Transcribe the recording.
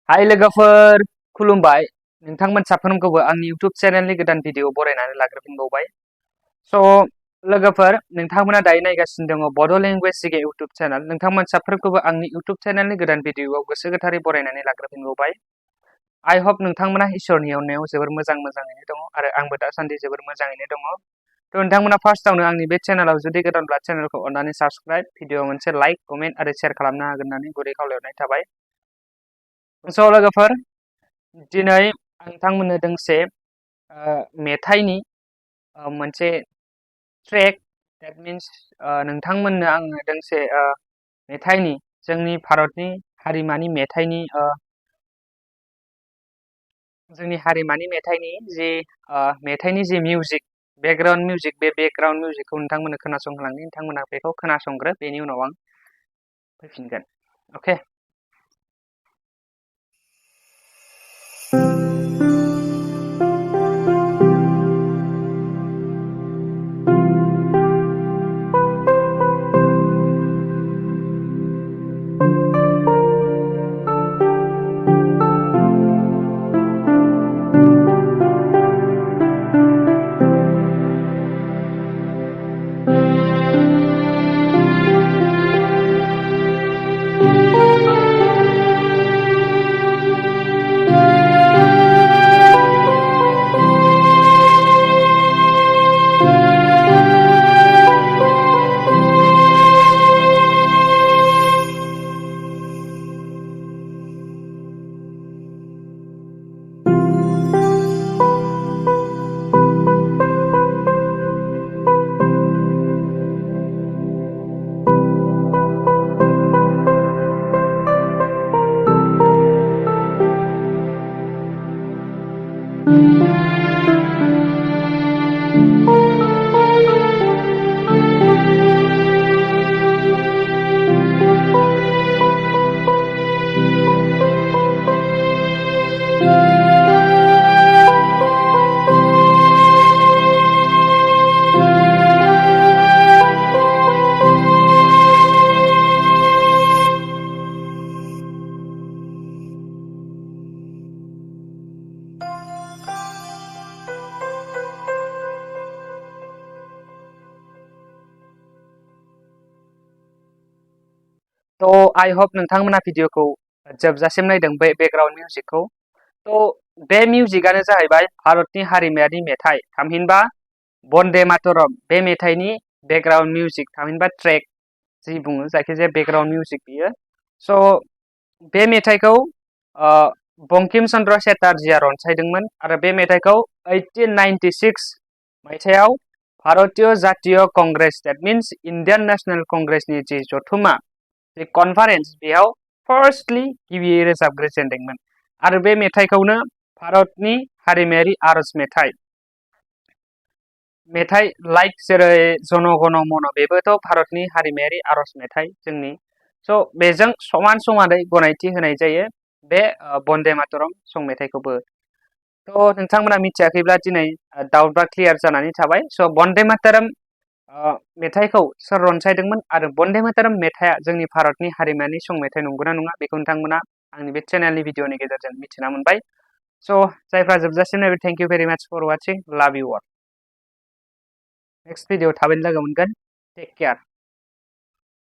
हाय लोगोफोर खुलुमबाय नोंथांमोन साफ्रोमखौबो आंनि YouTube चेनेलनि गोदान भिडिअ बरायनानै लाग्रोफिनबावबाय। लोगोफोर नोंथांमोना दायो नायगासिनो दङ बड' लेंगुवेज GK YouTube चेनेल। नोंथांमोन साफ्रोमखौबो आंनि YouTube चेनेलनि गोदान भिडिअआव गोसो गोथारै बरायनानै लाग्रोफिनबावबाय। आई होप नोंथांमोना इसोरनि अननायाव जोबोर मोजाङैनो दङ आरो आंबो दासान्दि जोबोर मोजाङैनो दङ। नोंथांमोना फार्स्टआवनो आंनि बे चेनेलाव जुदि गोदानब्ला चेनेलखौ अननानै साबस्क्राइब, भिडिअ मोनसे लाइक, कमेन्ट आरो शेयार खालामनो हागोन होननानै गुरै खावलायनाय थाबाय। लोगोफोर दिनै आं नोंथांमोननो दोंसे मेथाइनि मोनसे ट्रेक दैट मीन्स नोंथांमोननो आङो दोंसे मेथाइनि जोंनि भारतनि हारिमानि मेथाइनि जि मिउजिक बेकग्राउन्ड मिउजिक बे बेकग्राउन्ड मिउजिकखौ नोंथांमोननो खोनासंहोलांनि। नोंथांमोना बेखौ खोनासंग्रो, बेनि उनाव आं फैफिनगोन। अके। आई होप नोंथांमोना भिडिअखौ जोबजासिम नायदों बे बेकग्राउन्ड मिउजिकखौ। बे मिउजिकआनो जाहैबाय भारतनि हारिमायारि मेथाइ थामहिनबा वंदे मातरम। बे मेथाइनि बेकग्राउन्ड मिउजिक थामहिनबा ट्रेक जि बुङो, जायखिजाया बेकग्राउन्ड मिउजिक बियो। बे मेथाइखौ बंकिम चन्द्र चेटार्जीआ रनसायदोंमोन आरो बे मेथाइखौ 1896 मायथाइयाव भारतीय जातीय Congress that means Indian National कंग्रेसनि जि जथुमा जि कनफारेन्स बेयाव फार्स्टलि गिबियै रोजाबग्रोजेनदोंमोन आरो बे मेथाइखौनो भारतनि हारिमायारि आरज मेथाइ लाइक जेरै जन गण मन बेबोथ' भारतनि हारिमायारि आरज मेथाइ जोंनि। बेजों समानै गनायथि होनाय जायो बे वंदे मातरम सं मेथाइखौबो। नोंथांमोना मिथियाखैब्ला दिनै डाउटआ क्लियार जानानै थाबाय। वंदे मातरम मेथाइखौ सोर रनसायदोंमोन आरो वंदे मातरम मेथाइआ जोंनि भारतनि हारिमायारि सं मेथाइ नंगौना नङा बेखौ नोंथांमोना आंनि बे चेनेलनि भिडिअनि गेजेरजों मिथिना मोनबाय। जायफ्रा जोबजासिम नायबाय, thank you very much for watching. Love you all. Next video थाबैनो लोगो मोनगोन। Take care.